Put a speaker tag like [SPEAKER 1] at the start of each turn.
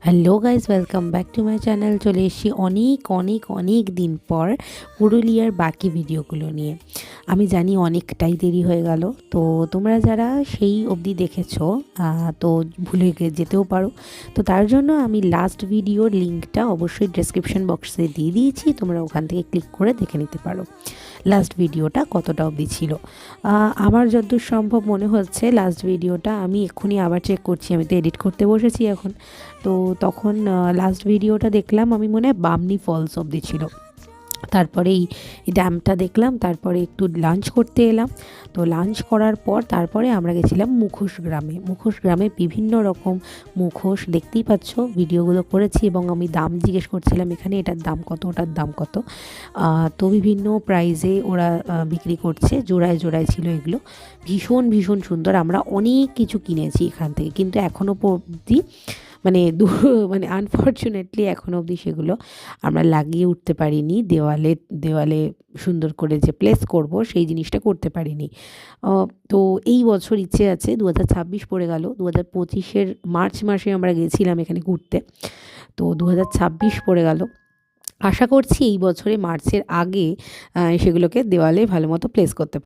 [SPEAKER 1] Hello guys, welcome back to my channel. চলে এসেছি অনেক অনেক অনেক দিন পর পুরুলিয়ার বাকি ভিডিওগুলো নিয়ে। আমি জানি অনেকটাই দেরি হয়ে গেল, তো তোমরা যারা সেই অবধি দেখেছো তো ভুলে যেতেও পারো। তো তার জন্য আমি লাস্ট ভিডিওর লিঙ্কটা অবশ্যই ডেসক্রিপশন বক্সে দিয়ে দিয়েছি, তোমরা ওখান থেকে ক্লিক করে দেখে নিতে পারো লাস্ট ভিডিওটা কতটা অবধি ছিল। আমার যতদূর সম্ভব মনে হচ্ছে লাস্ট ভিডিওটা আমি এক্ষুনি আবার চেক করছি, আমি তো এডিট করতে বসেছি এখন। তো তখন লাস্ট ভিডিওটা দেখলাম আমি, মনে হয় বামনি ফলস অবধি ছিল। তারপরে এই ড্যামটা দেখলাম, তারপরে একটু লাঞ্চ করতে এলাম। তো লাঞ্চ করার পর তারপরে আমরা গেছিলাম মুখোশ গ্রামে। মুখোশ গ্রামে বিভিন্ন রকম মুখোশ দেখতেই পাচ্ছ, ভিডিওগুলো করেছি এবং আমি দাম জিজ্ঞেস করছিলাম এখানে এটার দাম কত, ওটার দাম কত। তো বিভিন্ন প্রাইজে ওরা বিক্রি করছে, জোড়ায় জোড়ায় ছিল এগুলো। ভীষণ ভীষণ সুন্দর, আমরা অনেক কিছু কিনেছি এখান থেকে, কিন্তু এখনও অবধি মানে মানে আনফর্চুনেটলি এখনও অবধি সেগুলো আমরা লাগিয়ে উঠতে পারিনি, দেওয়ালে দেওয়ালে সুন্দর করে যে প্লেস করব সেই জিনিসটা করতে পারিনি। তো এই বছর ইচ্ছে আছে, 2026 পড়ে গেল, 2025-এর মার্চ মাসে আমরা গেছিলাম এখানে ঘুরতে। তো 2026 পড়ে গেল, আশা করছি এই বছরে মার্চের আগে সেগুলোকে দেওয়ালে ভালো মতো প্লেস করতে